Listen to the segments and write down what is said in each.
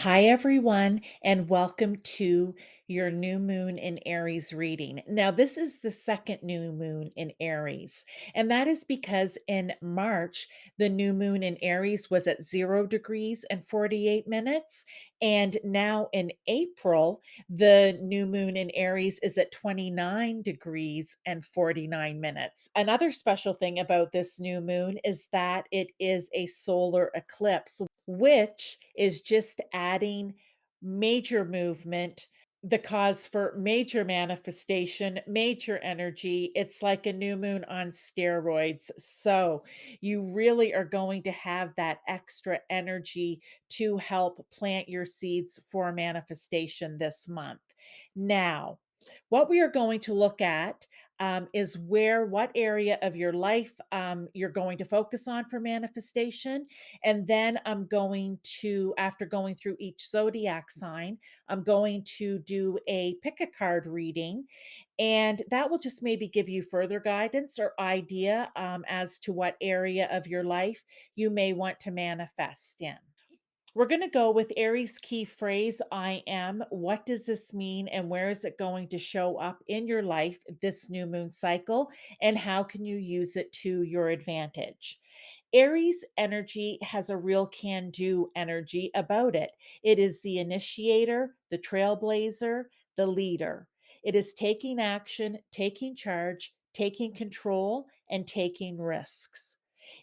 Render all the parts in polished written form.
Hi, everyone, and welcome to your new moon in Aries reading. Now, this is the second new moon in Aries, and that is because in March, the new moon in Aries was at 0 degrees and 48 minutes. And now in April, the new moon in Aries is at 29 degrees and 49 minutes. Another special thing about this new moon is that it is a solar eclipse, which is just adding major movement, the cause for major manifestation, major energy. It's like a new moon on steroids. So, you really are going to have that extra energy to help plant your seeds for manifestation this month. Now, what we are going to look at is what area of your life you're going to focus on for manifestation. And then I'm going to, after going through each zodiac sign, I'm going to do a pick a card reading. And that will just maybe give you further guidance or idea as to what area of your life you may want to manifest in. We're going to go with Aries key phrase I am. What does this mean and where is it going to show up in your life this new moon cycle? And how can you use it to your advantage? Aries energy has a real can do energy about it. It is the initiator, the trailblazer, the leader. It is taking action, taking charge, taking control, and taking risks.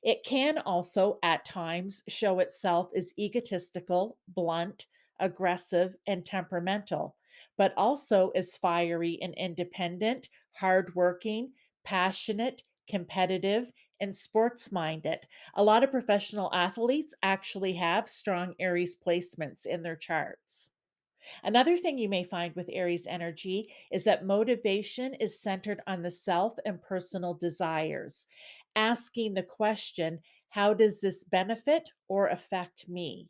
It can also, at times, show itself as egotistical, blunt, aggressive, and temperamental, but also as fiery and independent, hardworking, passionate, competitive, and sports minded. A lot of professional athletes actually have strong Aries placements in their charts. Another thing you may find with Aries energy is that motivation is centered on the self and personal desires, asking the question, how does this benefit or affect me?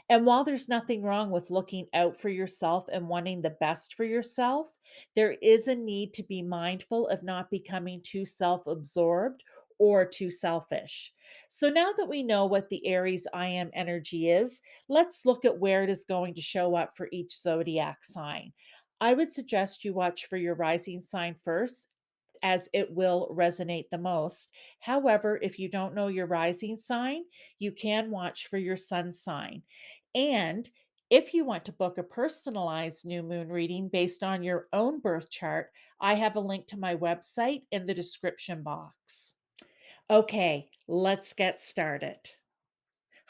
And while there's nothing wrong with looking out for yourself and wanting the best for yourself, there is a need to be mindful of not becoming too self absorbed or too selfish. So now that we know what the Aries I am energy is, let's look at where it is going to show up for each zodiac sign. I would suggest you watch for your rising sign first, as it will resonate the most. However, if you don't know your rising sign, you can watch for your sun sign. And if you want to book a personalized new moon reading based on your own birth chart, I have a link to my website in the description box. Okay, let's get started.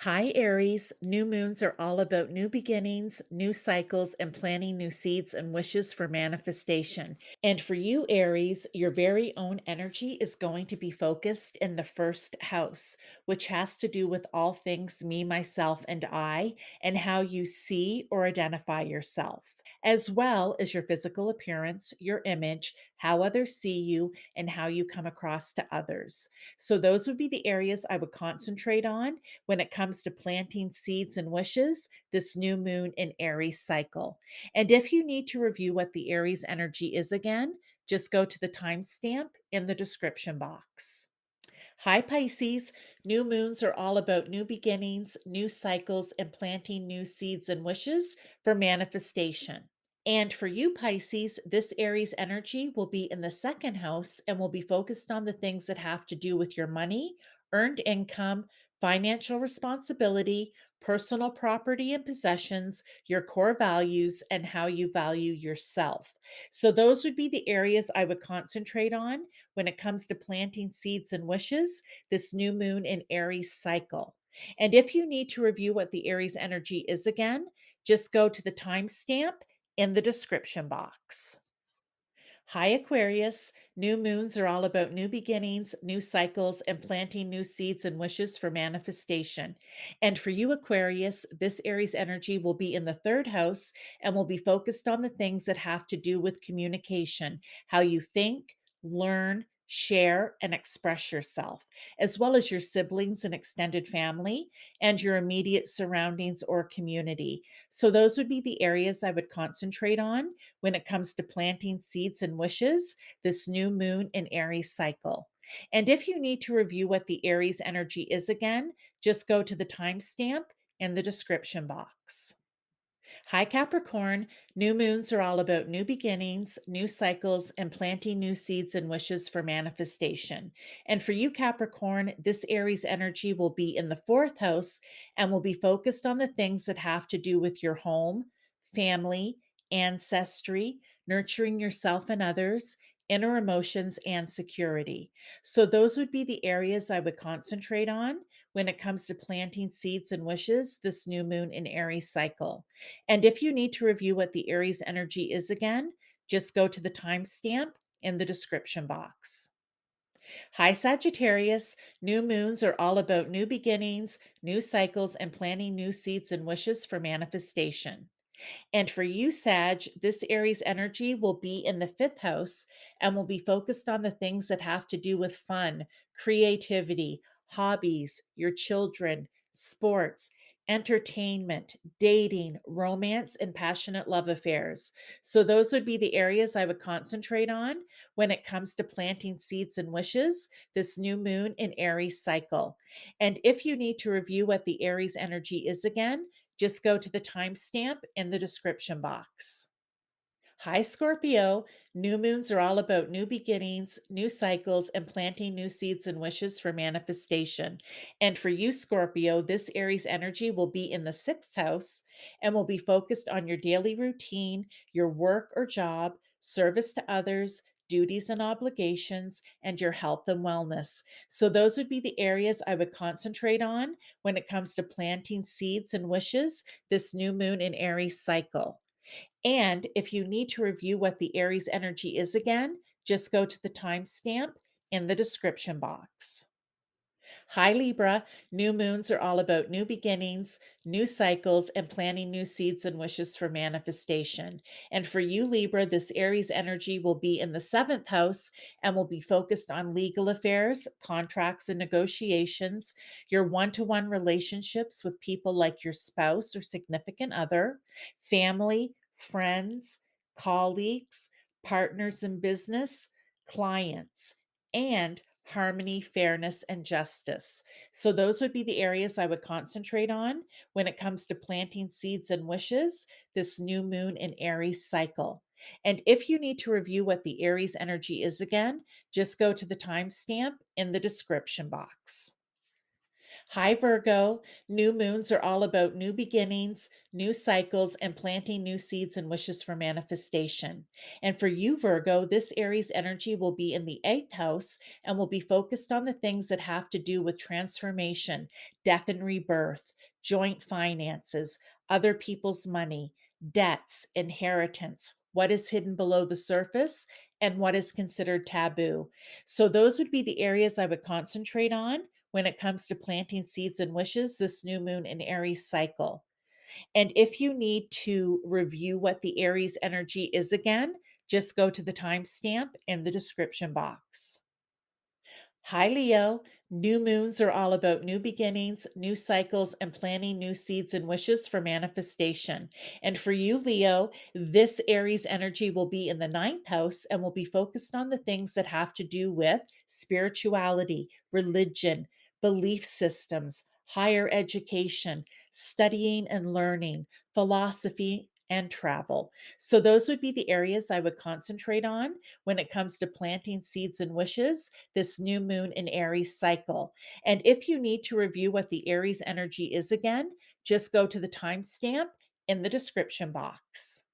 Hi, Aries. New moons are all about new beginnings, new cycles, and planting new seeds and wishes for manifestation. And for you, Aries, your very own energy is going to be focused in the first house, which has to do with all things me, myself, and I, and how you see or identify yourself, as well as your physical appearance, your image, how others see you, and how you come across to others. So, those would be the areas I would concentrate on when it comes to planting seeds and wishes this new moon in Aries cycle. And if you need to review what the Aries energy is again, just go to the timestamp in the description box. Hi, Pisces. New moons are all about new beginnings, new cycles, and planting new seeds and wishes for manifestation. And for you, Pisces, this Aries energy will be in the second house and will be focused on the things that have to do with your money, earned income, financial responsibility, personal property and possessions, your core values, and how you value yourself. So, those would be the areas I would concentrate on when it comes to planting seeds and wishes this new moon in Aries cycle. And if you need to review what the Aries energy is again, just go to the timestamp in the description box. Hi, Aquarius. New moons are all about new beginnings, new cycles, and planting new seeds and wishes for manifestation. And for you, Aquarius, this Aries energy will be in the third house and will be focused on the things that have to do with communication, how you think, learn, share, and express yourself, as well as your siblings and extended family and your immediate surroundings or community. So, those would be the areas I would concentrate on when it comes to planting seeds and wishes this new moon in Aries cycle. And if you need to review what the Aries energy is again, just go to the timestamp in the description box. Hi, Capricorn. New moons are all about new beginnings, new cycles, and planting new seeds and wishes for manifestation. And for you, Capricorn, this Aries energy will be in the fourth house and will be focused on the things that have to do with your home, family, ancestry, nurturing yourself and others, inner emotions, and security. So, those would be the areas I would concentrate on when it comes to planting seeds and wishes this new moon in Aries cycle. And if you need to review what the Aries energy is again, just go to the timestamp in the description box. Hi, Sagittarius. New moons are all about new beginnings, new cycles, and planting new seeds and wishes for manifestation. And for you, Sag, this Aries energy will be in the fifth house and will be focused on the things that have to do with fun, creativity, hobbies, your children, sports, entertainment, dating, romance, and passionate love affairs. So, those would be the areas I would concentrate on when it comes to planting seeds and wishes this new moon in Aries cycle. And if you need to review what the Aries energy is again, just go to the timestamp in the description box. Hi, Scorpio. New moons are all about new beginnings, new cycles, and planting new seeds and wishes for manifestation. And for you, Scorpio, this Aries energy will be in the sixth house and will be focused on your daily routine, your work or job, service to others, duties and obligations, and your health and wellness. So, those would be the areas I would concentrate on when it comes to planting seeds and wishes this new moon in Aries cycle. And if you need to review what the Aries energy is again, just go to the timestamp in the description box. Hi, Libra. New moons are all about new beginnings, new cycles, and planting new seeds and wishes for manifestation. And for you, Libra, this Aries energy will be in the seventh house and will be focused on legal affairs, contracts, and negotiations, your one to one relationships with people like your spouse or significant other, family, friends, colleagues, partners in business, clients, and harmony, fairness, and justice. So, those would be the areas I would concentrate on when it comes to planting seeds and wishes this new moon in Aries cycle. And if you need to review what the Aries energy is again, just go to the timestamp in the description box. Hi, Virgo. New moons are all about new beginnings, new cycles, and planting new seeds and wishes for manifestation. And for you, Virgo, this Aries energy will be in the eighth house and will be focused on the things that have to do with transformation, death and rebirth, joint finances, other people's money, debts, inheritance, what is hidden below the surface, and what is considered taboo. So, those would be the areas I would concentrate on when it comes to planting seeds and wishes this new moon in Aries cycle. And if you need to review what the Aries energy is again, just go to the timestamp in the description box. Hi, Leo. New moons are all about new beginnings, new cycles, and planting new seeds and wishes for manifestation. And for you, Leo, this Aries energy will be in the ninth house and will be focused on the things that have to do with spirituality, religion, belief systems, higher education, studying and learning, philosophy, and travel. So, those would be the areas I would concentrate on when it comes to planting seeds and wishes this new moon in Aries cycle. And if you need to review what the Aries energy is again, just go to the timestamp in the description box.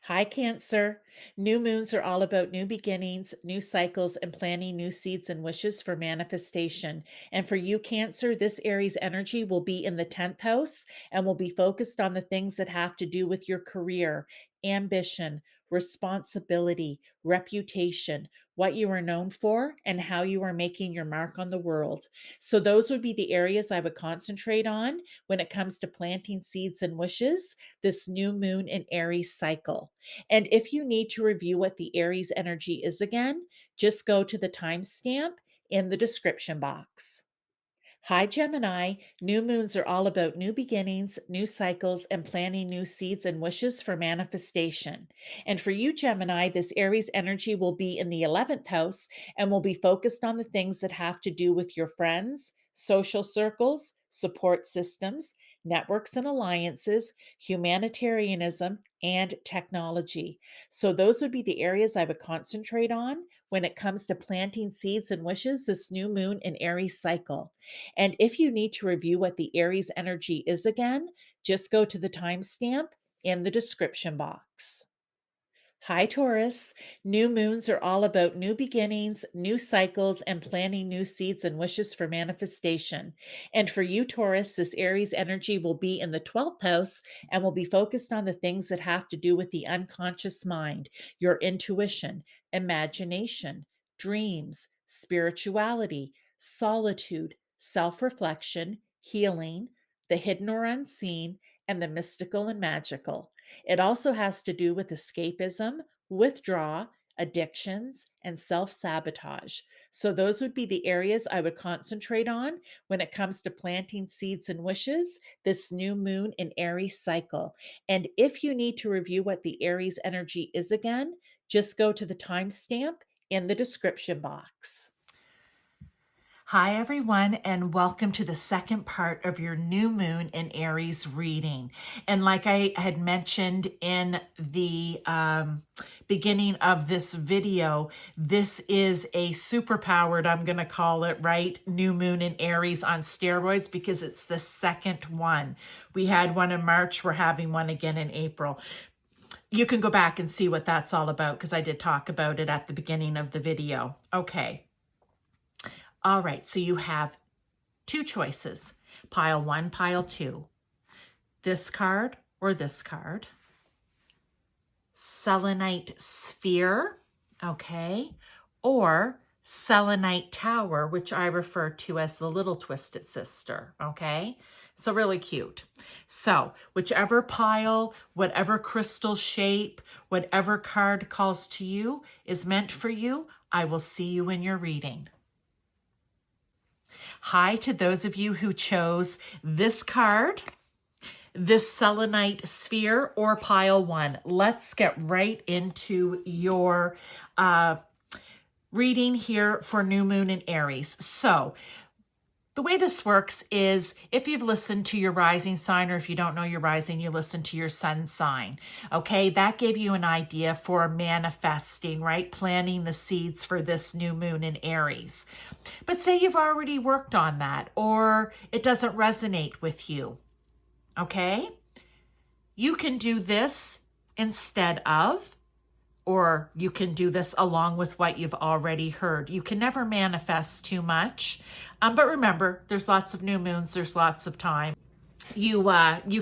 Hi, Cancer. New moons are all about new beginnings, new cycles, and planting new seeds and wishes for manifestation. And for you, Cancer, this Aries energy will be in the 10th house and will be focused on the things that have to do with your career, ambition, responsibility, reputation, what you are known for, and how you are making your mark on the world. So, those would be the areas I would concentrate on when it comes to planting seeds and wishes this new moon in Aries cycle. And if you need to review what the Aries energy is again, just go to the timestamp in the description box. Hi, Gemini. New moons are all about new beginnings, new cycles, and planting new seeds and wishes for manifestation. And for you, Gemini, this Aries energy will be in the 11th house and will be focused on the things that have to do with your friends, social circles, support systems, networks and alliances, humanitarianism, and technology. So, those would be the areas I would concentrate on when it comes to planting seeds and wishes this new moon in Aries cycle. And if you need to review what the Aries energy is again, just go to the timestamp in the description box. Hi, Taurus. New moons are all about new beginnings, new cycles, and planting new seeds and wishes for manifestation. And for you, Taurus, this Aries energy will be in the 12th house and will be focused on the things that have to do with the unconscious mind, your intuition, imagination, dreams, spirituality, solitude, self reflection, healing, the hidden or unseen, and the mystical and magical. It also has to do with escapism, withdrawal, addictions, and self sabotage. So, those would be the areas I would concentrate on when it comes to planting seeds and wishes this new moon in Aries cycle. And if you need to review what the Aries energy is again, just go to the timestamp in the description box. Hi, everyone, and welcome to the second part of your new moon in Aries reading. And like I had mentioned in the beginning of this video, this is a superpowered, I'm going to call it, right, new moon in Aries on steroids because it's the second one. We had one in March. We're having one again in April. You can go back and see what that's all about because I did talk about it at the beginning of the video. Okay. All right, so you have two choices, pile 1, pile 2, this card or this card, Selenite sphere, okay, or Selenite tower, which I refer to as the little twisted sister, okay? So really cute. So whichever pile, whatever crystal shape, whatever card calls to you is meant for you, I will see you in your reading. Hi to those of you who chose this card, this selenite sphere, or pile 1. Let's get right into your reading here for new moon in Aries. So the way this works is if you've listened to your rising sign, or if you don't know your rising, you listen to your sun sign. Okay, that gave you an idea for manifesting, right? Planting the seeds for this new moon in Aries. But say you've already worked on that, or it doesn't resonate with you. Okay, you can do this instead of, or you can do this along with what you've already heard. You can never manifest too much. But remember, there's lots of new moons, there's lots of time. You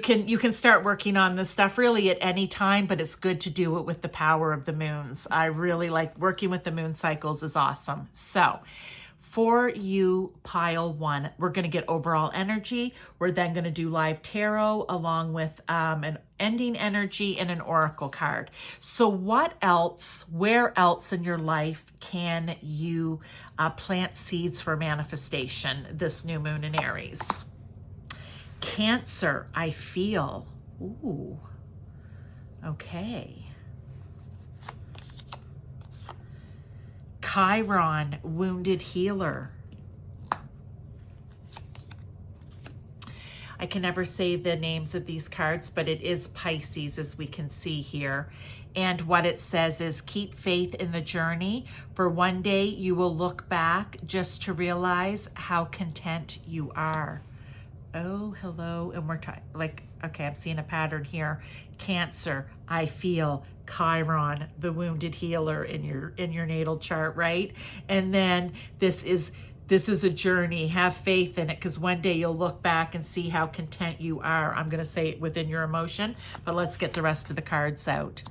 can start working on this stuff really at any time, but it's good to do it with the power of the moons. I really like working with the moon cycles, is awesome. So for you, pile 1, we're going to get overall energy. We're then going to do live tarot along with an ending energy and an oracle card. So what else, where else in your life can you plant seeds for manifestation this new moon in Aries? Cancer, I feel. Ooh, okay. Chiron, wounded healer. I can never say the names of these cards, but it is Pisces, as we can see here. And what it says is keep faith in the journey, for one day you will look back just to realize how content you are. Oh, hello. And we're like, okay, I'm seeing a pattern here. Cancer, I feel. Chiron, the wounded healer in your natal chart, right? And then this is a journey. Have faith in it, because one day you'll look back and see how content you are. I'm going to say it within your emotion, but let's get the rest of the cards out.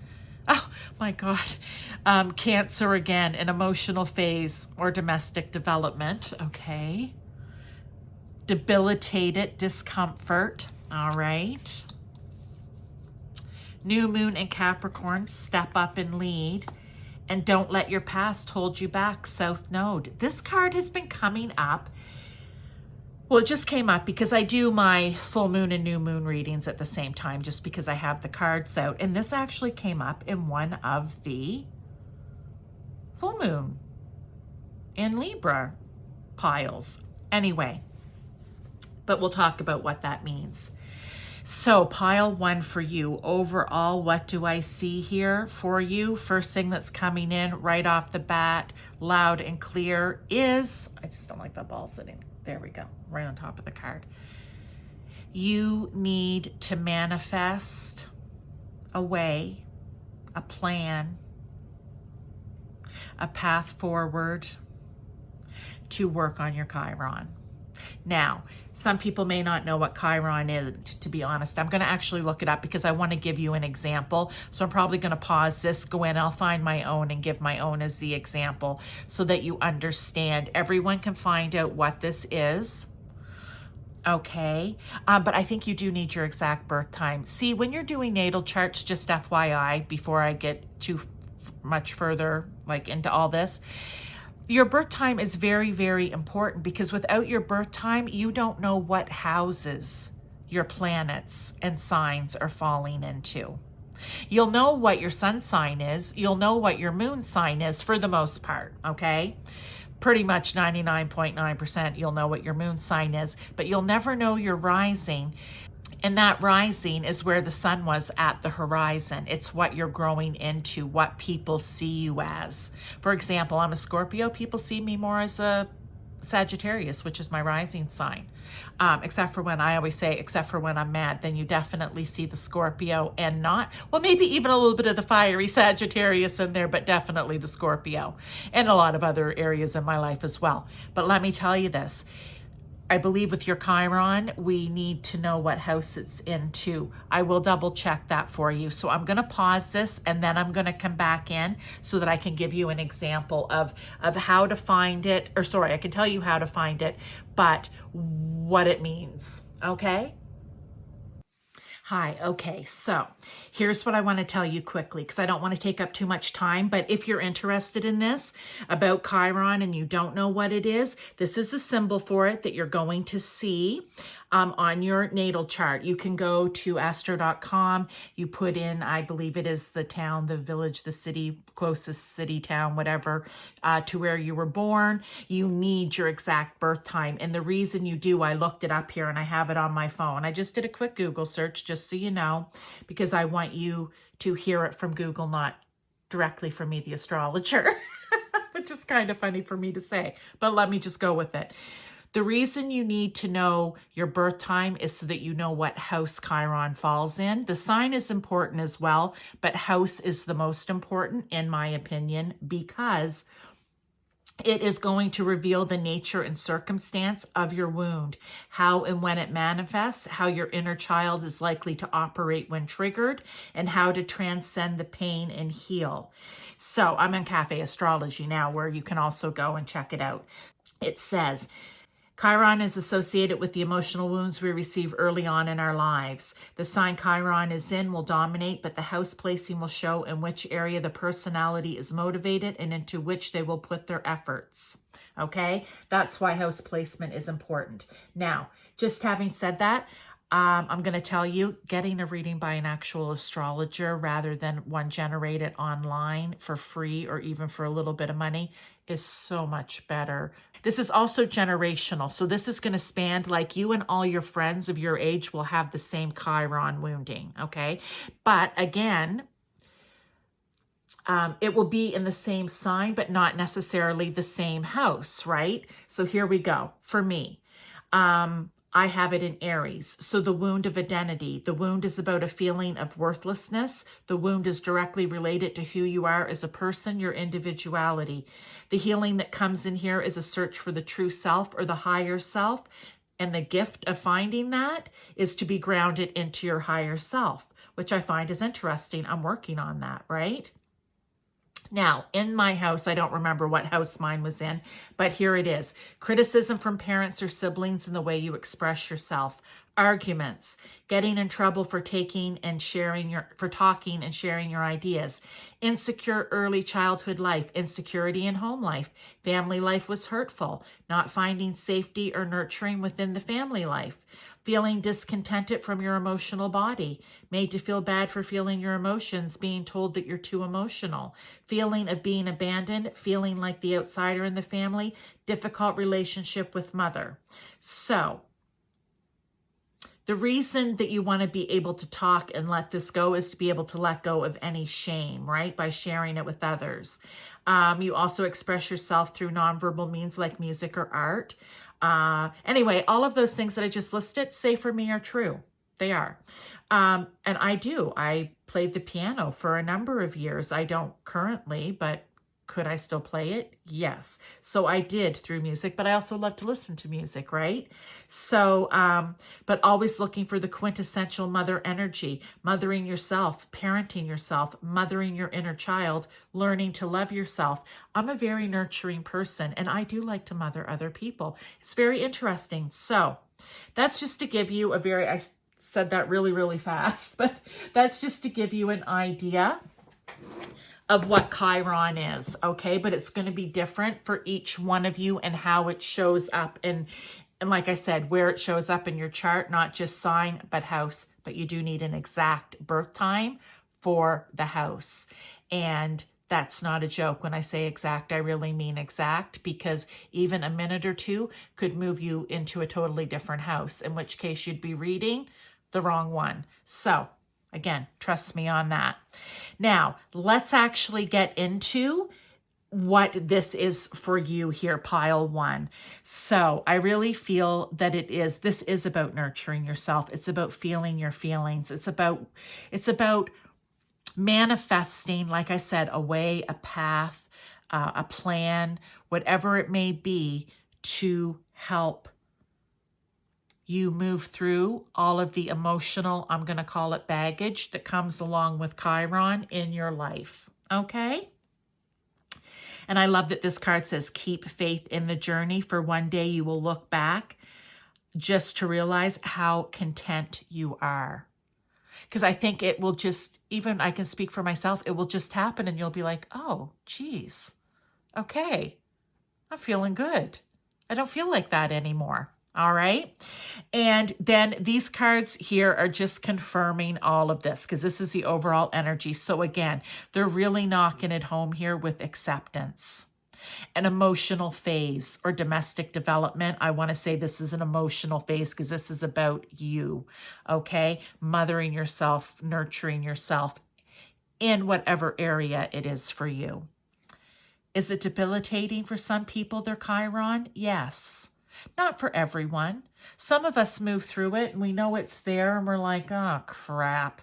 Oh my God. Cancer again, an emotional phase or domestic development. Okay. Debilitated discomfort. All right. New moon in Capricorn, step up and lead. And don't let your past hold you back, South Node. This card has been coming up. Well, it just came up because I do my full moon and new moon readings at the same time, just because I have the cards out. And this actually came up in one of the full moon in Libra piles. Anyway, but we'll talk about what that means. So pile one for you. Overall, what do I see here for you? First thing that's coming in right off the bat, loud and clear, is, I just don't like that ball sitting. There we go, right on top of the card. You need to manifest a way, a plan, a path forward to work on your Chiron. Now, some people may not know what Chiron is, to be honest. I'm going to actually look it up because I want to give you an example. So I'm probably going to pause this, go in, I'll find my own and give my own as the example so that you understand. Everyone can find out what this is. Okay, but I think you do need your exact birth time. See, when you're doing natal charts, just FYI, before I get too much further like into all this, your birth time is very, very important because without your birth time, you don't know what houses your planets and signs are falling into. You'll know what your sun sign is. You'll know what your moon sign is for the most part, okay? Pretty much 99.9% you'll know what your moon sign is, but you'll never know your rising. And that rising is where the sun was at the horizon. It's what you're growing into, what people see you as. For example, I'm a Scorpio. People see me more as a Sagittarius, which is my rising sign. Except for when I always say, except for when I'm mad, then you definitely see the Scorpio and not, well, maybe even a little bit of the fiery Sagittarius in there, but definitely the Scorpio and a lot of other areas in my life as well. But let me tell you this. I believe with your Chiron, we need to know what house it's into. I will double check that for you. So I'm going to pause this and then I'm going to come back in so that I can give you an example of how to find it. Or sorry, I can tell you how to find it, but what it means. Okay? Hi, okay, so here's what I want to tell you quickly because I don't want to take up too much time, but if you're interested in this about Chiron and you don't know what it is, this is a symbol for it that you're going to see on your natal chart. You can go to astro.com, you put in, I believe it is the town, the village, the city, closest city, town, whatever, to where you were born. You need your exact birth time. And the reason you do, I looked it up here and I have it on my phone. I just did a quick Google search, just so you know, because I want you to hear it from Google, not directly from me, the astrologer, which is kind of funny for me to say, but let me just go with it. The reason you need to know your birth time is so that you know what house Chiron falls in. The sign is important as well, but house is the most important, in my opinion, because it is going to reveal the nature and circumstance of your wound, how and when it manifests, how your inner child is likely to operate when triggered, and how to transcend the pain and heal. So I'm in Cafe Astrology now, where you can also go and check it out. It says, Chiron is associated with the emotional wounds we receive early on in our lives. The sign Chiron is in will dominate, but the house placing will show in which area the personality is motivated and into which they will put their efforts. Okay? That's why house placement is important. Now, just having said that, I'm going to tell you, getting a reading by an actual astrologer rather than one generated online for free or even for a little bit of money is so much better. This is also generational. So this is going to span, like, you and all your friends of your age will have the same Chiron wounding, okay? But again, it will be in the same sign, but not necessarily the same house, right? So here we go. For me, I have it in Aries. So the wound of identity. The wound is about a feeling of worthlessness. The wound is directly related to who you are as a person, your individuality. The healing that comes in here is a search for the true self or the higher self. And the gift of finding that is to be grounded into your higher self, which I find is interesting. I'm working on that, right? Now, in my house, I don't remember what house mine was in, but here it is. Criticism from parents or siblings in the way you express yourself. Arguments, getting in trouble for talking and sharing your ideas. Insecure early childhood life, insecurity in home life. Family life was hurtful, not finding safety or nurturing within the family life. Feeling discontented from your emotional body, made to feel bad for feeling your emotions, being told that you're too emotional, feeling of being abandoned, feeling like the outsider in the family, difficult relationship with mother. So The reason that you want to be able to talk and let this go is to be able to let go of any shame, right? By sharing it with others. You also express yourself through nonverbal means like music or art. Anyway, all of those things that I just listed, say for me, are true. They are. And I do. I played the piano for a number of years. I don't currently, but could I still play it? Yes. So I did through music, but I also love to listen to music, right? So, but always looking for the quintessential mother energy, mothering yourself, parenting yourself, mothering your inner child, learning to love yourself. I'm a very nurturing person, and I do like to mother other people. It's very interesting. So that's just to give you I said that really, really fast, but that's just to give you an idea of what Chiron is, okay? But it's going to be different for each one of you and how it shows up. And like I said, where it shows up in your chart, not just sign, but house. But you do need an exact birth time for the house. And that's not a joke. When I say exact, I really mean exact, because even a minute or two could move you into a totally different house, in which case you'd be reading the wrong one. So again, trust me on that. Now, let's actually get into what this is for you here, pile one. So I really feel that this is about nurturing yourself. It's about feeling your feelings. It's about manifesting, like I said, a way, a path, a plan, whatever it may be, to help you move through all of the emotional, I'm going to call it baggage, that comes along with Chiron in your life. Okay? And I love that this card says, keep faith in the journey, for one day you will look back just to realize how content you are. Because I think it will just, even I can speak for myself, it will just happen and you'll be like, oh, geez, okay, I'm feeling good. I don't feel like that anymore. All right. And then these cards here are just confirming all of this, because this is the overall energy. So again, they're really knocking it home here with acceptance. An emotional phase or domestic development. I want to say this is an emotional phase because this is about you. Okay. Mothering yourself, nurturing yourself in whatever area it is for you. Is it debilitating for some people, their Chiron? Yes. Not for everyone. Some of us move through it and we know it's there and we're like, oh, crap.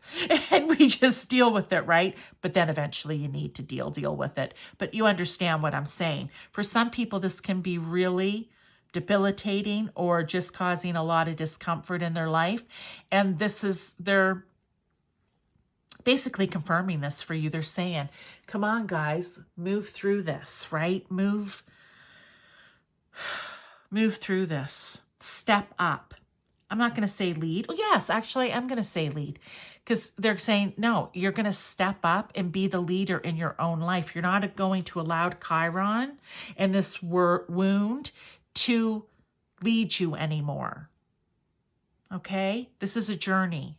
And we just deal with it, right? But then eventually you need to deal with it. But you understand what I'm saying. For some people, this can be really debilitating or just causing a lot of discomfort in their life. And they're basically confirming this for you. They're saying, come on, guys, move through this, right? Move through this. Step up. I'm not going to say lead. Oh, yes, actually, I'm going to say lead, because they're saying, no, you're going to step up and be the leader in your own life. You're not going to allow Chiron and this wound to lead you anymore. Okay? This is a journey.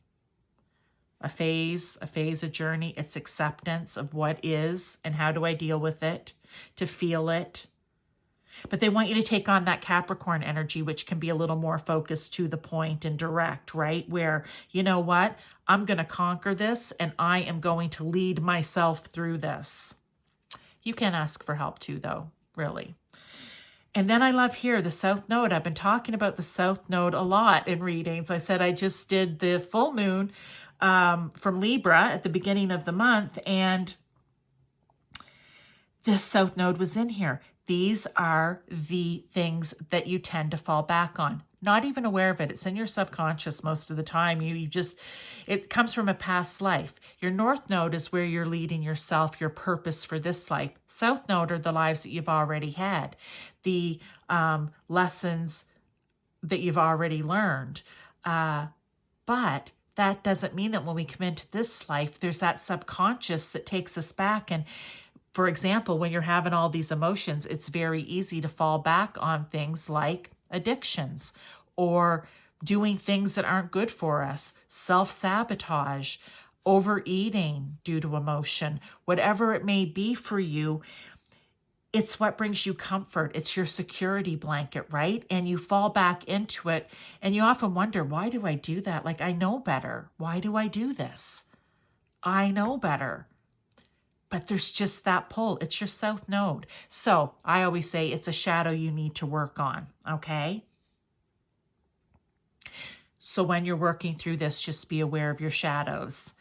A phase, a journey. It's acceptance of what is and how do I deal with it, to feel it. But they want you to take on that Capricorn energy, which can be a little more focused, to the point and direct, right? Where, you know what? I'm going to conquer this and I am going to lead myself through this. You can ask for help too, though, really. And then I love here the South Node. I've been talking about the South Node a lot in readings. I said I just did the full moon from Libra at the beginning of the month, and this South Node was in here. These are the things that you tend to fall back on. Not even aware of it. It's in your subconscious most of the time. It comes from a past life. Your North Node is where you're leading yourself, your purpose for this life. South Node are the lives that you've already had, the lessons that you've already learned. But that doesn't mean that when we come into this life, there's that subconscious that takes us back. And for example, when you're having all these emotions, it's very easy to fall back on things like addictions or doing things that aren't good for us, self-sabotage, overeating due to emotion, whatever it may be for you. it's what brings you comfort. It's your security blanket, right? And you fall back into it and you often wonder, why do I do that? Like, I know better. Why do I do this? I know better. But there's just that pull. It's your south node. So I always say it's a shadow you need to work on, okay? So when you're working through this, just be aware of your shadows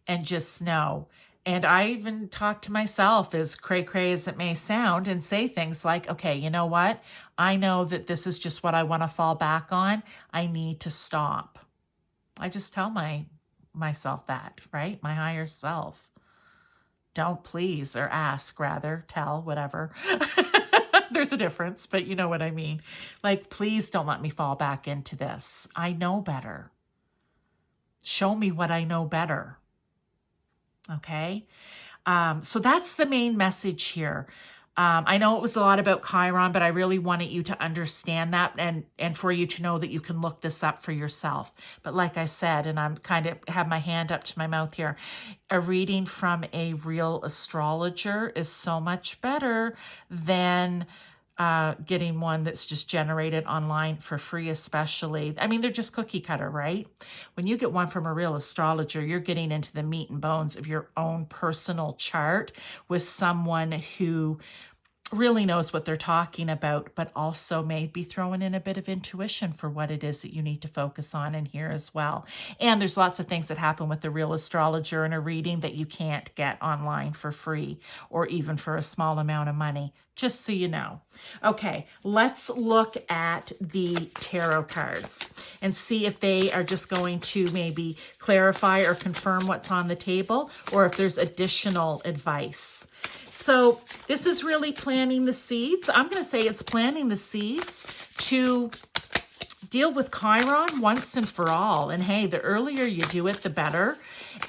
and just know. And I even talk to myself, as cray-cray as it may sound, and say things like, okay, you know what? I know that this is just what I want to fall back on. I need to stop. I just tell myself that, right? My higher self. Don't please, or ask rather, tell, whatever. There's a difference, but you know what I mean. Like, please don't let me fall back into this. I know better. Show me what I know better. Okay? So that's the main message here. I know it was a lot about Chiron, but I really wanted you to understand that and for you to know that you can look this up for yourself. But like I said, and I'm kind of have my hand up to my mouth here, a reading from a real astrologer is so much better than getting one that's just generated online for free, especially. I mean, they're just cookie cutter, right? When you get one from a real astrologer, you're getting into the meat and bones of your own personal chart with someone who really knows what they're talking about, but also may be throwing in a bit of intuition for what it is that you need to focus on in here as well. And there's lots of things that happen with the real astrologer in a reading that you can't get online for free or even for a small amount of money, just so you know. Okay, let's look at the tarot cards and see if they are just going to maybe clarify or confirm what's on the table, or if there's additional advice. So this is really planting the seeds. I'm going to say it's planting the seeds to deal with Chiron once and for all. And hey, the earlier you do it, the better.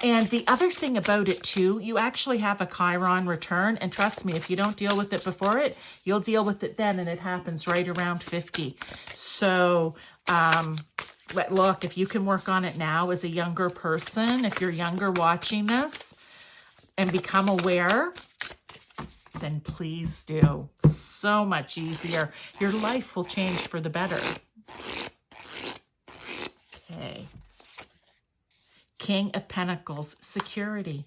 And the other thing about it too, you actually have a Chiron return. And trust me, if you don't deal with it before it, you'll deal with it then. And it happens right around 50. So look, if you can work on it now as a younger person, if you're younger watching this and become aware, then please do. So much easier. Your life will change for the better. Okay. King of Pentacles, security.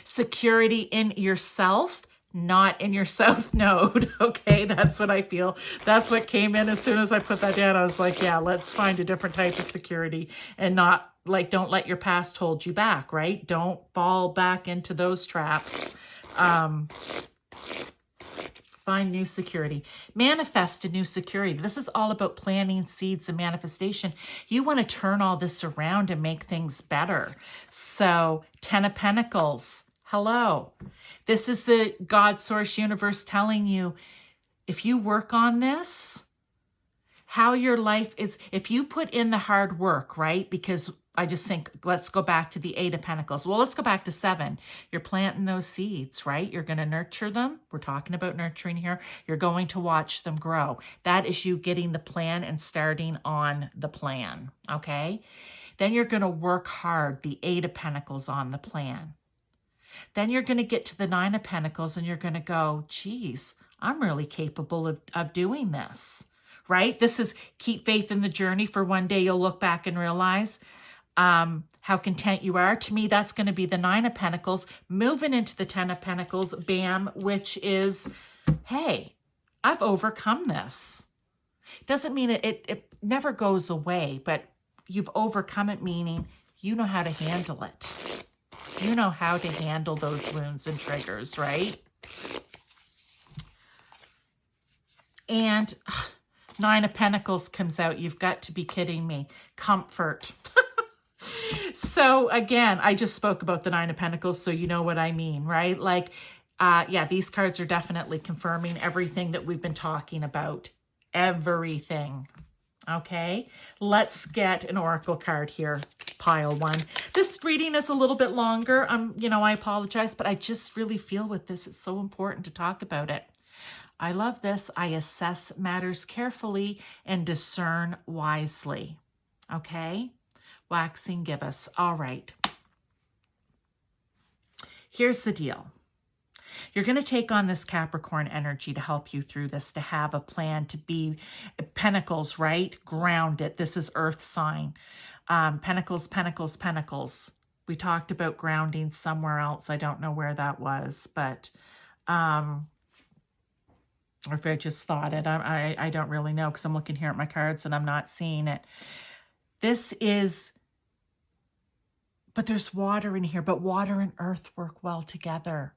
Security in yourself, not in your south node. Okay, that's what I feel. That's what came in as soon as I put that down. I was like, yeah, let's find a different type of security and not like, don't let your past hold you back, right? Don't fall back into those traps. Find new security. Manifest a new security. This is all about planting seeds and manifestation. You want to turn all this around and make things better. So, 10 of Pentacles. Hello. This is the God source universe telling you, if you work on this, how your life is, if you put in the hard work, right? Because I just think, let's go back to the 8 of Pentacles. Well, let's go back to 7. You're planting those seeds, right? You're going to nurture them. We're talking about nurturing here. You're going to watch them grow. That is you getting the plan and starting on the plan, okay? Then you're going to work hard, the 8 of Pentacles on the plan. Then you're going to get to the 9 of Pentacles and you're going to go, geez, I'm really capable of doing this, right? This is keep faith in the journey, for one day you'll look back and realize how content you are. To me, that's going to be the 9 of Pentacles moving into the 10 of Pentacles, bam, which is, hey, I've overcome this. Doesn't mean it never goes away, but you've overcome it, meaning you know how to handle it. You know how to handle those wounds and triggers, right? And 9 of Pentacles comes out. You've got to be kidding me. Comfort. So again, I just spoke about the 9 of Pentacles, so you know what I mean, right? Like, yeah, these cards are definitely confirming everything that we've been talking about. Everything. Okay, let's get an oracle card here, pile 1. This reading is a little bit longer. I apologize, but I just really feel with this, it's so important to talk about it. I love this. I assess matters carefully and discern wisely. Okay, waxing gibbous. All right. Here's the deal. You're going to take on this Capricorn energy to help you through this, to have a plan, to be pentacles, right? Grounded. This is earth sign. Pentacles, pentacles, pentacles. We talked about grounding somewhere else. I don't know where that was, but or if I just thought it, I don't really know, because I'm looking here at my cards and I'm not seeing it. This is, but there's water in here, but water and earth work well together.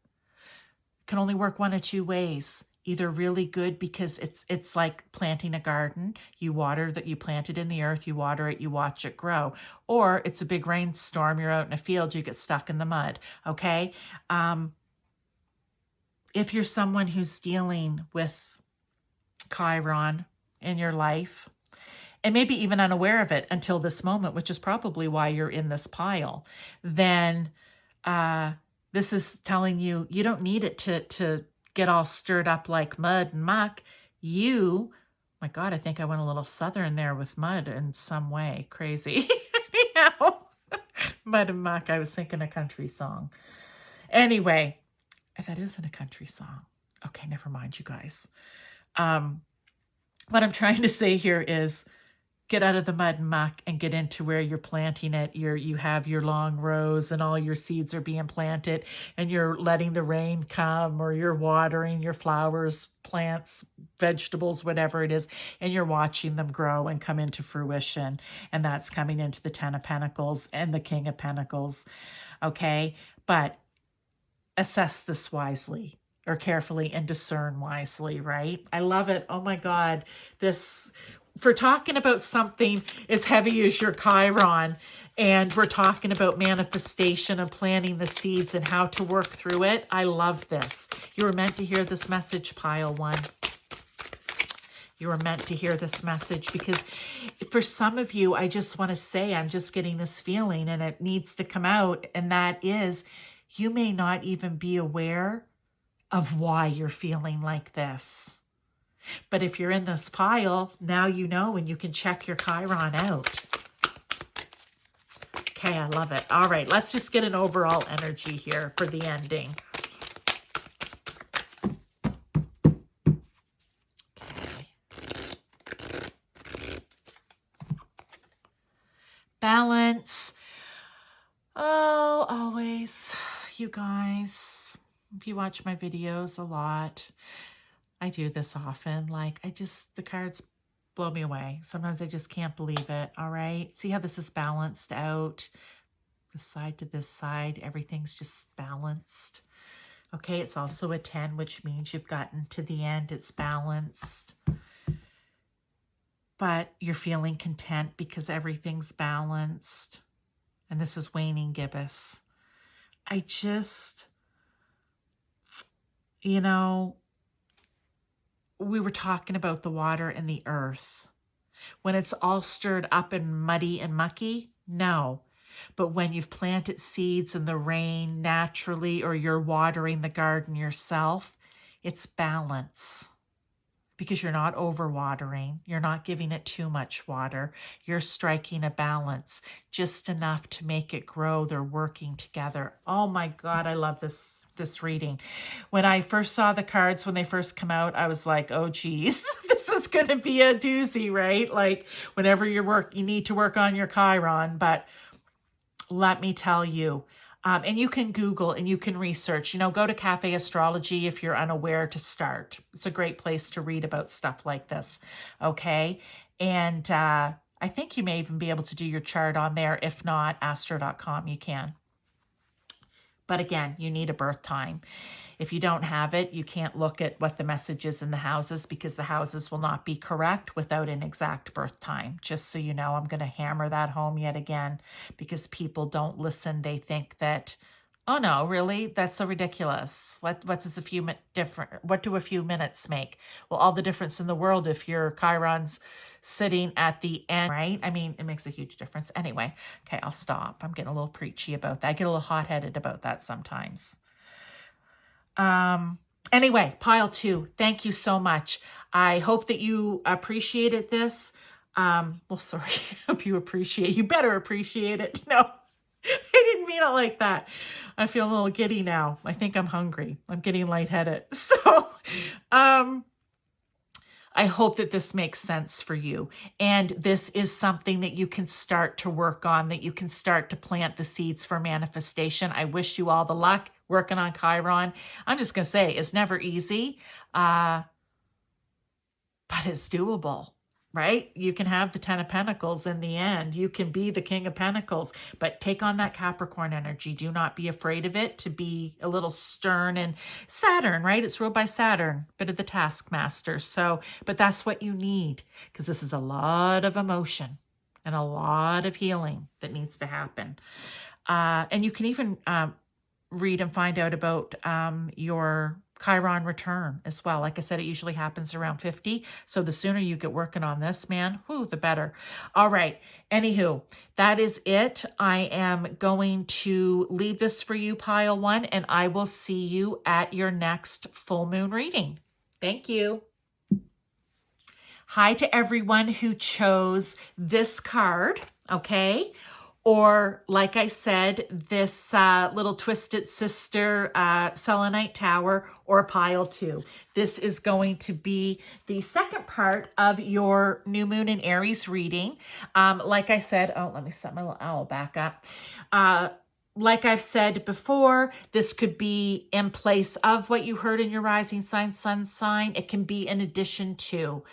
Can only work one of two ways. Either really good, because it's like planting a garden. You water that, you plant it in the earth, you water it, you watch it grow. Or it's a big rainstorm, you're out in a field, you get stuck in the mud, okay? If you're someone who's dealing with Chiron in your life, and maybe even unaware of it until this moment, which is probably why you're in this pile, then this is telling you, you don't need it to get all stirred up like mud and muck. You, my God, I think I went a little southern there with mud in some way. Crazy. Anyhow, mud and muck. I was thinking a country song. Anyway, that isn't a country song. Okay, never mind, you guys. What I'm trying to say here is, get out of the mud and muck and get into where you're planting it. You have your long rows and all your seeds are being planted, and you're letting the rain come, or you're watering your flowers, plants, vegetables, whatever it is, and you're watching them grow and come into fruition. And that's coming into the Ten of Pentacles and the King of Pentacles. Okay, but assess this wisely, or carefully, and discern wisely, right? I love it. Oh my God, this, for talking about something as heavy as your Chiron, and we're talking about manifestation and planting the seeds and how to work through it. I love this. You were meant to hear this message, pile one. You were meant to hear this message, because for some of you, I just want to say, I'm just getting this feeling, and it needs to come out. And that is, you may not even be aware of why you're feeling like this. But if you're in this pile, now you know, and you can check your Chiron out. Okay, I love it. All right, let's just get an overall energy here for the ending. Okay. Balance. Oh, always, you guys. If you watch my videos a lot, I do this often. Like, the cards blow me away. Sometimes I just can't believe it. All right. See how this is balanced out? This side to this side, everything's just balanced. Okay. It's also a 10, which means you've gotten to the end. It's balanced. But you're feeling content because everything's balanced. And this is waning gibbous. I just, you know, we were talking about the water and the earth. When it's all stirred up and muddy and mucky, no. But when you've planted seeds in the rain naturally, or you're watering the garden yourself, it's balance. Because you're not overwatering. You're not giving it too much water. You're striking a balance, just enough to make it grow. They're working together. Oh my God, I love this reading. When I first saw the cards, when they first come out, I was like, oh geez, this is going to be a doozy, right? Like, whenever you need to work on your Chiron. But let me tell you, and you can Google and you can research, go to Cafe Astrology if you're unaware to start. It's a great place to read about stuff like this. Okay. And I think you may even be able to do your chart on there. If not, astro.com, you can. But again, you need a birth time. If you don't have it, you can't look at what the message is in the houses, because the houses will not be correct without an exact birth time. Just so you know, I'm going to hammer that home yet again, because people don't listen. They think that, oh no, really? That's so ridiculous. What do a few minutes make? Well, all the difference in the world if your Chiron's sitting at the end, right? I mean, it makes a huge difference. Anyway, okay, I'll stop. I'm getting a little preachy about that. I get a little hot-headed about that sometimes. Anyway, pile 2, thank you so much. I hope that you appreciated this. Well, sorry, I hope you better appreciate it. No, I didn't didn't mean it like that. I feel a little giddy now. I think I'm hungry. I'm getting lightheaded. So, I hope that this makes sense for you. And this is something that you can start to work on, that you can start to plant the seeds for manifestation. I wish you all the luck working on Chiron. I'm just going to say it's never easy, but it's doable. Right? You can have the 10 of Pentacles in the end. You can be the King of Pentacles, but take on that Capricorn energy. Do not be afraid of it, to be a little stern. And Saturn, right? It's ruled by Saturn, bit of the taskmaster. So, but that's what you need, because this is a lot of emotion and a lot of healing that needs to happen. And you can even read and find out about your Chiron return as well. Like I said, it usually happens around 50. So the sooner you get working on this, man, the better. All right. Anywho, that is it. I am going to leave this for you, pile one, and I will see you at your next full moon reading. Thank you. Hi to everyone who chose this card, okay? Or, like I said, this little Twisted Sister Selenite Tower, or pile two. This is going to be the second part of your new moon in Aries reading. Like I said, let me set my little owl back up. Like I've said before, this could be in place of what you heard in your rising sign, sun sign. It can be in addition to.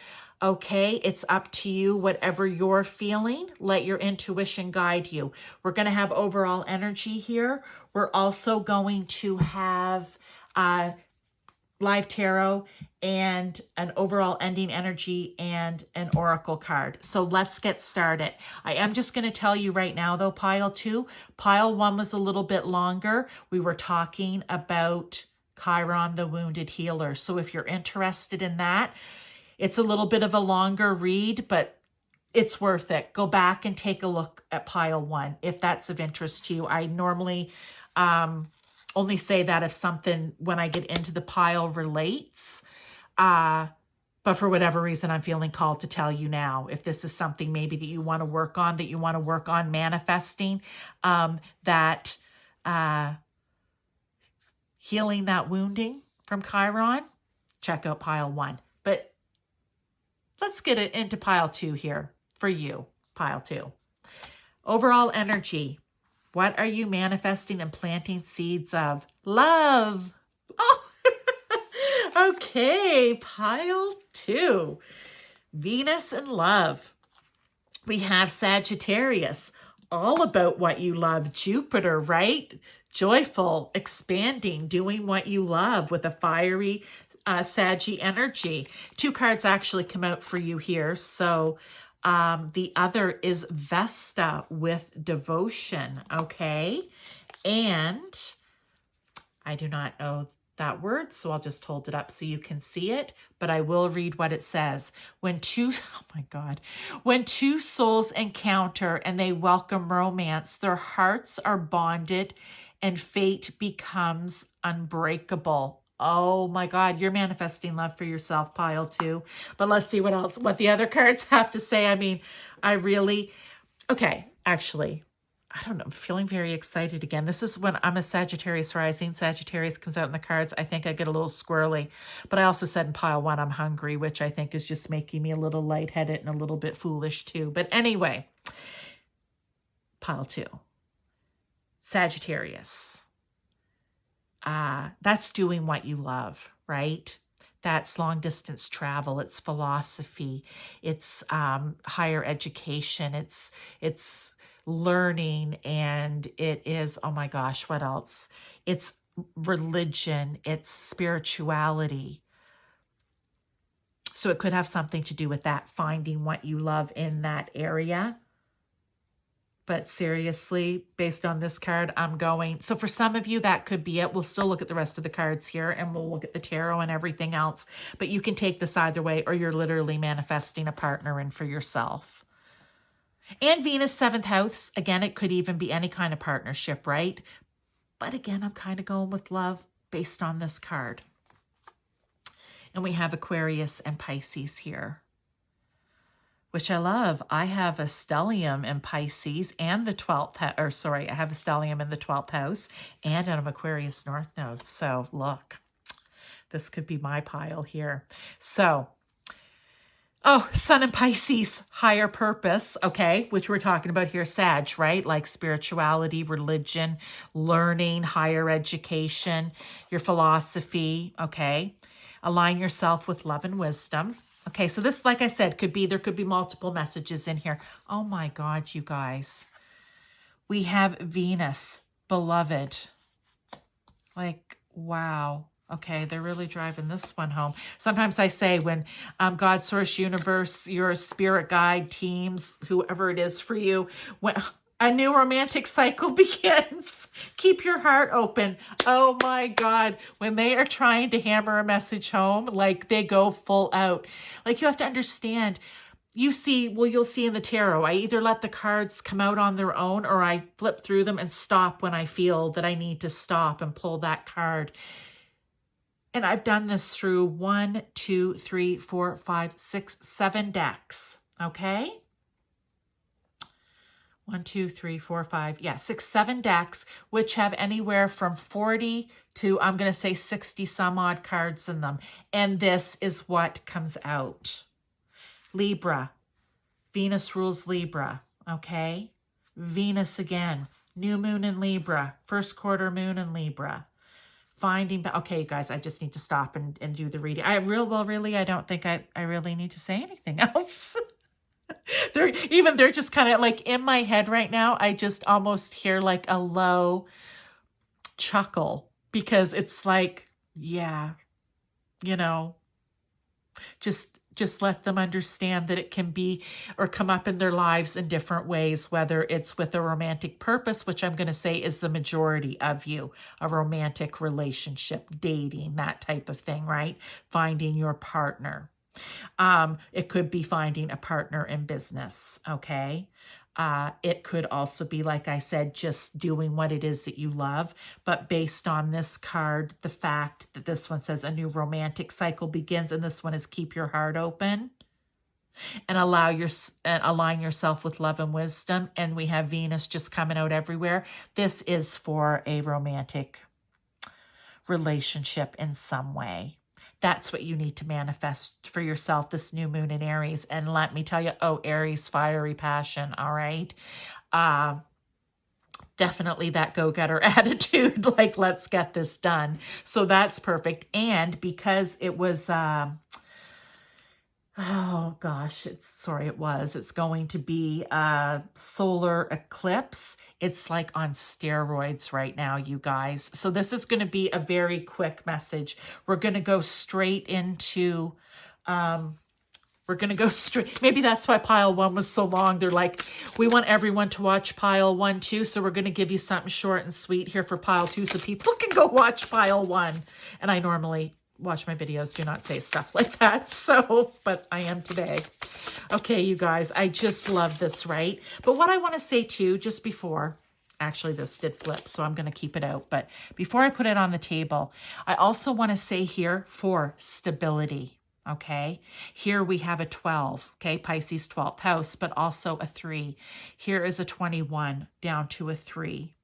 Okay, it's up to you, whatever you're feeling. Let your intuition guide you. We're going to have overall energy here. We're also going to have live tarot and an overall ending energy and an oracle card. So let's get started. I am just going to tell you right now, though, pile two. Pile one was a little bit longer. We were talking about Chiron, the wounded healer. So if you're interested in that, it's a little bit of a longer read, but it's worth it. Go back and take a look at pile one if that's of interest to you. I normally only say that if something, when I get into the pile, relates. But for whatever reason, I'm feeling called to tell you now, if this is something maybe that you want to work on, manifesting, that healing that wounding from Chiron, check out pile one. But let's get it into pile two here for you, pile two. Overall energy. What are you manifesting and planting seeds of? Love. Oh, okay. Pile two. Venus and love. We have Sagittarius. All about what you love. Jupiter, right? Joyful, expanding, doing what you love with a fiery Saggy energy. Two cards actually come out for you here. So the other is Vesta with devotion. Okay. And I do not know that word, so I'll just hold it up so you can see it, but I will read what it says. When two souls encounter and they welcome romance, their hearts are bonded and fate becomes unbreakable. Oh my God, you're manifesting love for yourself, pile two. But let's see what the other cards have to say. I mean, okay, actually, I don't know. I'm feeling very excited again. This is when I'm a Sagittarius rising. Sagittarius comes out in the cards. I think I get a little squirrely. But I also said in pile one, I'm hungry, which I think is just making me a little lightheaded and a little bit foolish too. But anyway, pile two, Sagittarius. That's doing what you love, right? That's long distance travel. It's philosophy. It's higher education. It's learning, and it is, oh my gosh, what else? It's religion. It's spirituality. So it could have something to do with that, finding what you love in that area. But seriously, based on this card, I'm going. So for some of you, that could be it. We'll still look at the rest of the cards here, and we'll look at the tarot and everything else. But you can take this either way, or you're literally manifesting a partner in for yourself. And Venus, 7th house. Again, it could even be any kind of partnership, right? But again, I'm kind of going with love based on this card. And we have Aquarius and Pisces here. which I love. I have a stellium in Pisces and the 12th, or sorry, I have a stellium in the 12th house and an Aquarius North Node. So look, this could be my pile here. So, oh, Sun in Pisces, higher purpose, okay, which we're talking about here, Sag, right? Like spirituality, religion, learning, higher education, your philosophy, okay? Align yourself with love and wisdom. Okay, so this, like I said, there could be multiple messages in here. Oh my God, you guys. We have Venus, beloved. Like, wow. Okay, they're really driving this one home. Sometimes I say when God, source, universe, your spirit guide, teams, whoever it is for you, when a new romantic cycle begins, keep your heart open. Oh my God, when they are trying to hammer a message home, like they go full out. Like you have to understand, you'll see in the tarot, I either let the cards come out on their own or I flip through them and stop when I feel that I need to stop and pull that card. And I've done this through 1, 2, 3, 4, 5, 6, 7 decks. Okay? 1, 2, 3, 4, 5, 6, 7 decks, which have anywhere from 40 to, I'm going to say 60 some odd cards in them. And this is what comes out. Libra. Venus rules Libra. Okay? Venus again. New moon in Libra. First quarter moon in Libra. Okay, you guys, I just need to stop and do the reading. I don't think I really need to say anything else. They're just kind of like in my head right now. I just almost hear like a low chuckle because it's like, yeah, just let them understand that it can be or come up in their lives in different ways, whether it's with a romantic purpose, which I'm going to say is the majority of you, a romantic relationship, dating, that type of thing, right? Finding your partner. It could be finding a partner in business, okay? It could also be, like I said, just doing what it is that you love. But based on this card, the fact that this one says a new romantic cycle begins, and this one is keep your heart open and align yourself with love and wisdom. And we have Venus just coming out everywhere. This is for a romantic relationship in some way. That's what you need to manifest for yourself, this new moon in Aries. And let me tell you, Aries, fiery passion, all right? Definitely that go-getter attitude, like, let's get this done. So that's perfect. And because it was, oh gosh, it's going to be a solar eclipse. It's like on steroids right now, you guys. So this is going to be a very quick message. We're going to go straight into, maybe that's why pile 1 was so long. They're like, we want everyone to watch pile 1 too. So we're going to give you something short and sweet here for pile 2 so people can go watch pile 1. And I normally watch my videos, do not say stuff like that. So, but I am today. Okay, you guys, I just love this, right? But what I want to say too, just before, actually this did flip, so I'm going to keep it out. But before I put it on the table, I also want to say here for stability. Okay, here we have a 12, okay, Pisces 12th house, but also a 3. Here is a 21 down to a 3.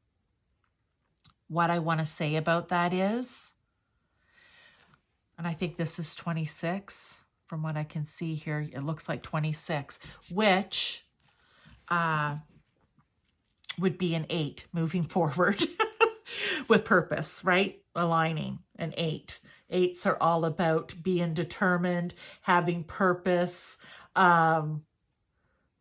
What I want to say about that is, and I think this is 26 from what I can see here. It looks like 26, which would be an 8 moving forward with purpose, right? Aligning an 8. 8s are all about being determined, having purpose,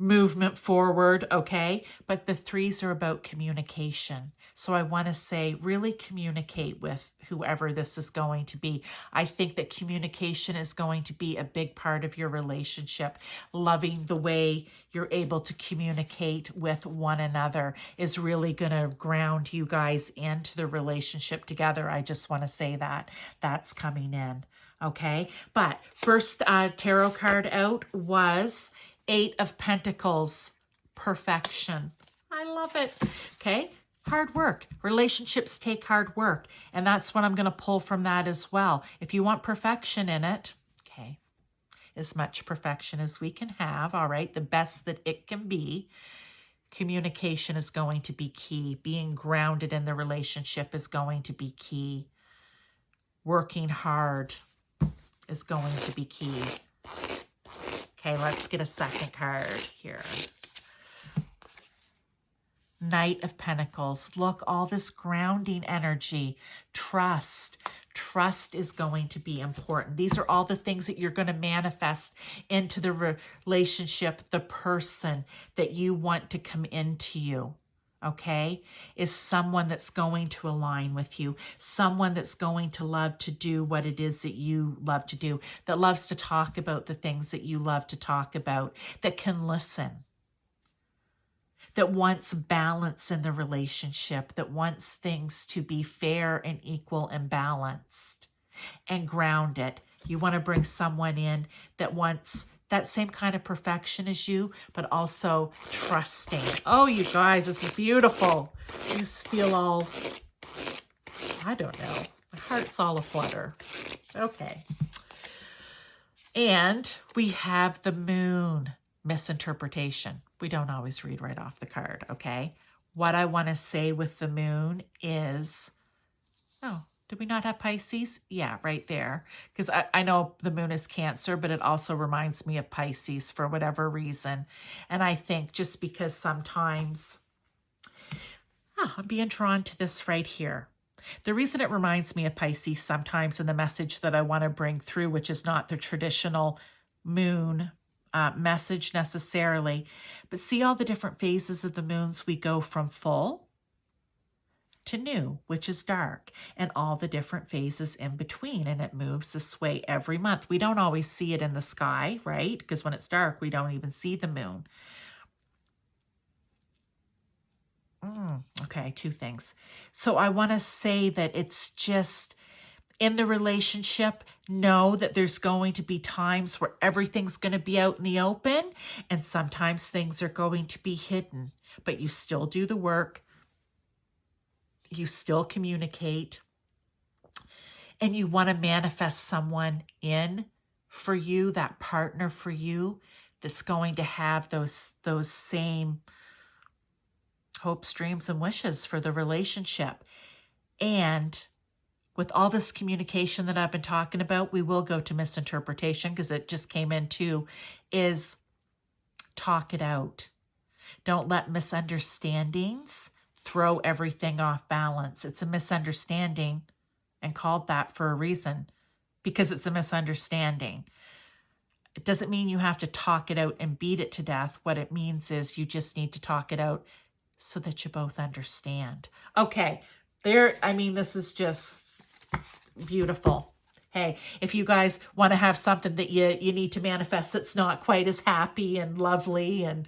movement forward, okay? But the 3s are about communication. So I want to say really communicate with whoever this is going to be. I think that communication is going to be a big part of your relationship. Loving the way you're able to communicate with one another is really going to ground you guys into the relationship together. I just want to say that. That's coming in, okay? But first tarot card out was 8 of Pentacles, perfection. I love it. Okay, hard work. Relationships take hard work. And that's what I'm going to pull from that as well. If you want perfection in it, okay, as much perfection as we can have, all right? The best that it can be. Communication is going to be key. Being grounded in the relationship is going to be key. Working hard is going to be key. Okay, let's get a second card here. Knight of Pentacles. Look, all this grounding energy, trust. Trust is going to be important. These are all the things that you're going to manifest into the relationship, the person that you want to come into you. Okay, is someone that's going to align with you, someone that's going to love to do what it is that you love to do, that loves to talk about the things that you love to talk about, that can listen, that wants balance in the relationship, that wants things to be fair and equal and balanced and grounded. You want to bring someone in that wants that same kind of perfection as you, but also trusting. Oh, you guys, this is beautiful. I just feel all, I don't know, my heart's all aflutter. Okay. And we have the moon. Misinterpretation. We don't always read right off the card, okay? What I want to say with the moon is, oh, did we not have Pisces? Yeah, right there. Because I know the moon is Cancer, but it also reminds me of Pisces for whatever reason. And I think just because sometimes, I'm being drawn to this right here. The reason it reminds me of Pisces sometimes in the message that I want to bring through, which is not the traditional moon message necessarily, but see all the different phases of the moons. We go from full to new, which is dark, and all the different phases in between, and it moves this way every month. We don't always see it in the sky, right? Because when it's dark, we don't even see the moon. Okay, two things. So I want to say that it's just in the relationship, know that there's going to be times where everything's going to be out in the open, and sometimes things are going to be hidden, but you still do the work. You still communicate, and you want to manifest someone in for you, that partner for you, that's going to have those same hopes, dreams, and wishes for the relationship. And with all this communication that I've been talking about, we will go to misinterpretation because it just came in too, is talk it out. Don't let misunderstandings throw everything off balance. It's a misunderstanding and called that for a reason, because it's a misunderstanding. It doesn't mean you have to talk it out and beat it to death. What it means is you just need to talk it out so that you both understand. Okay, this is just beautiful. Hey, if you guys want to have something that you need to manifest that's not quite as happy and lovely and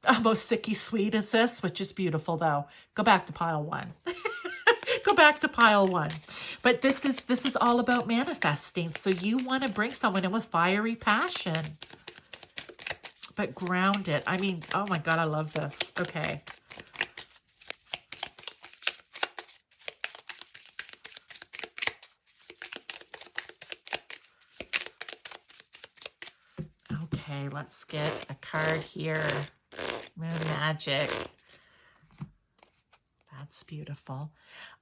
almost sicky sweet as this, which is beautiful though, go back to pile one. Go back to pile one. But this is all about manifesting. So you want to bring someone in with fiery passion, but ground it. Oh my God, I love this. Okay. Okay, let's get a card here. Moon Magic. That's beautiful.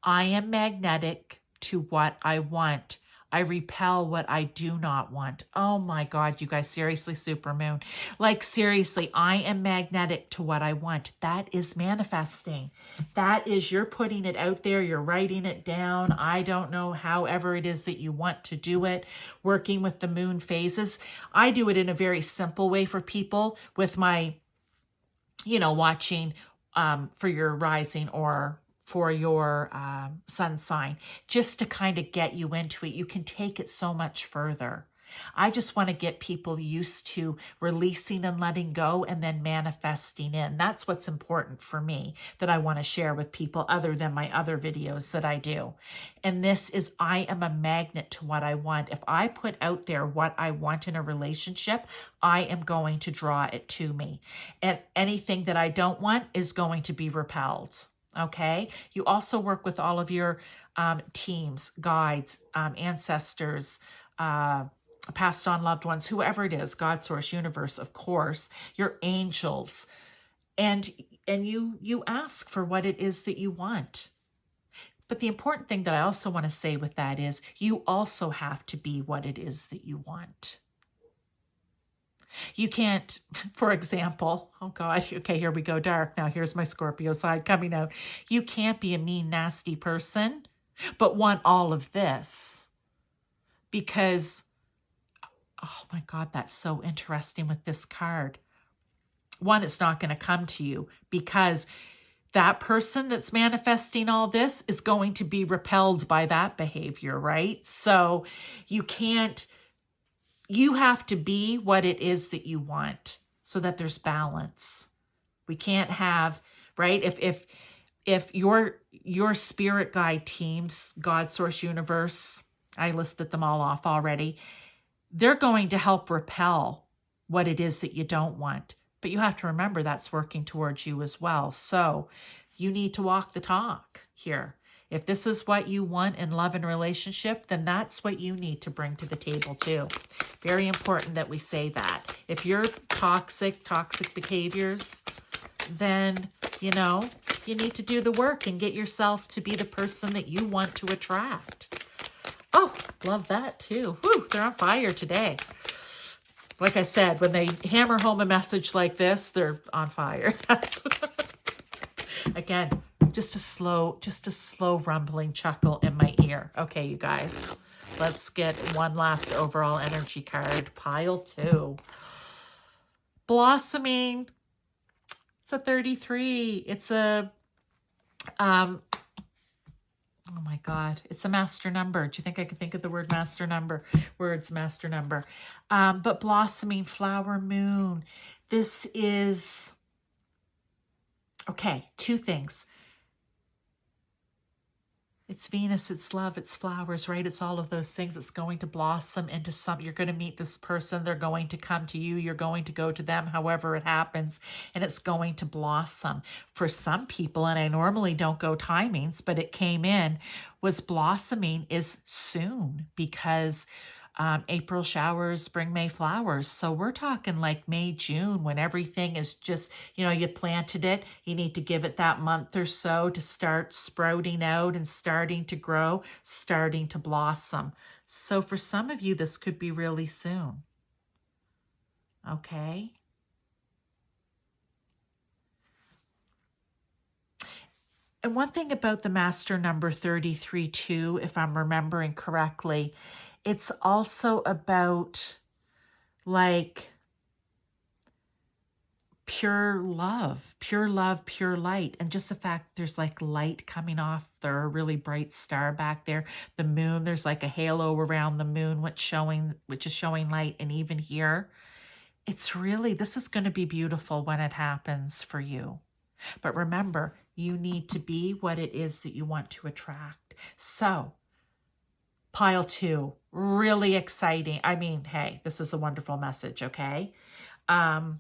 I am magnetic to what I want. I repel what I do not want. Oh my God, you guys, seriously, supermoon. Like seriously, I am magnetic to what I want. That is manifesting. That is, you're putting it out there. You're writing it down. I don't know, however it is that you want to do it. Working with the moon phases. I do it in a very simple way for people with my, watching for your rising or for your sun sign, just to kind of get you into it. You can take it so much further. I just want to get people used to releasing and letting go and then manifesting in. That's what's important for me that I want to share with people other than my other videos that I do. And this is, I am a magnet to what I want. If I put out there what I want in a relationship, I am going to draw it to me. And anything that I don't want is going to be repelled. Okay. You also work with all of your teams, guides, ancestors, passed on loved ones, whoever it is, God, source, universe, of course, your angels, and you ask for what it is that you want. But the important thing that I also want to say with that is you also have to be what it is that you want. You can't, for example, oh God, okay, here we go dark. Now here's my Scorpio side coming out. You can't be a mean, nasty person, but want all of this because, oh my God, that's so interesting with this card. One, it's not going to come to you because that person that's manifesting all this is going to be repelled by that behavior, right? So you can't, you have to be what it is that you want so that there's balance. We can't have, right? If your spirit guide teams, God, source, universe, I listed them all off already, they're going to help repel what it is that you don't want. But you have to remember that's working towards you as well. So you need to walk the talk here. If this is what you want in love and relationship, then that's what you need to bring to the table too. Very important that we say that. If you're toxic behaviors, then, you know, you need to do the work and get yourself to be the person that you want to attract. Oh, love that too. Whew, they're on fire today. Like I said, when they hammer home a message like this, they're on fire. That's again, just a slow rumbling chuckle in my ear. Okay, you guys, let's get one last overall energy card. Pile 2. Blossoming. It's a 33. It's a, oh my God, it's a master number. Do you think I could think of the word master number? Words, master number. But blossoming flower moon. This is, okay, two things. It's Venus, it's love, it's flowers, right? It's all of those things. It's going to blossom into something. You're going to meet this person. They're going to come to you. You're going to go to them, however it happens. And it's going to blossom. For some people, and I normally don't go timings, but it came in, was blossoming is soon because April showers bring May flowers. So we're talking like May, June, when everything is just, you know, you planted it. You need to give it that month or so to start sprouting out and starting to grow, starting to blossom. So for some of you, this could be really soon. Okay. And one thing about the master number 33 too, if I'm remembering correctly, it's also about like pure love, pure light. And just the fact there's like light coming off, there are a really bright star back there. The moon, there's like a halo around the moon, which is showing light. And even here, it's really, this is going to be beautiful when it happens for you. But remember, you need to be what it is that you want to attract. So, pile 2, really exciting. I mean, hey, this is a wonderful message, okay? And,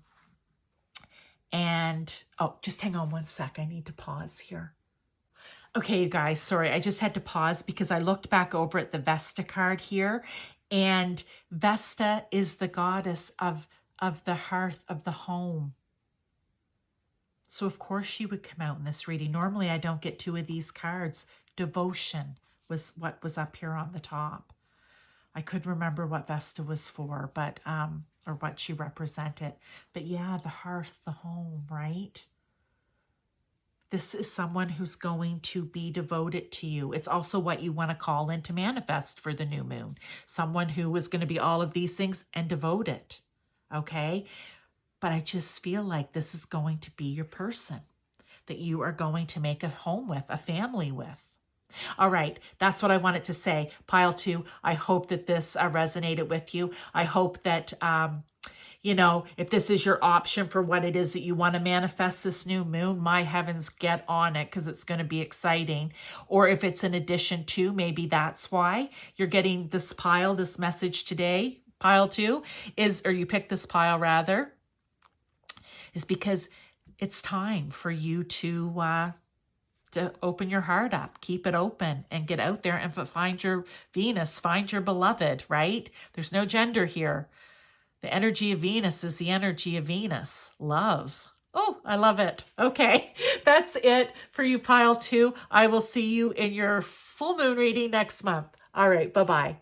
oh, just hang on one sec. I need to pause here. Okay, you guys, sorry. I just had to pause because I looked back over at the Vesta card here. And Vesta is the goddess of the hearth, of the home. So, of course, she would come out in this reading. Normally, I don't get 2 of these cards. Devotion was what was up here on the top. I could remember what Vesta was for, but, or what she represented. But yeah, the hearth, the home, right? This is someone who's going to be devoted to you. It's also what you want to call in to manifest for the new moon. Someone who is going to be all of these things and devoted, okay? But I just feel like this is going to be your person that you are going to make a home with, a family with. All right, that's what I wanted to say. Pile 2, I hope that this resonated with you. I hope that, you know, if this is your option for what it is that you want to manifest this new moon, my heavens, get on it because it's going to be exciting. Or if it's an addition to, maybe that's why you're getting this pile, this message today. Pile 2 is, or you picked this pile rather, is because it's time for you to to open your heart up, keep it open, and get out there and find your Venus, find your beloved, right? There's no gender here. The energy of Venus is the energy of Venus. Love. Oh, I love it. Okay, that's it for you, Pile 2. I will see you in your full moon reading next month. All right, bye-bye.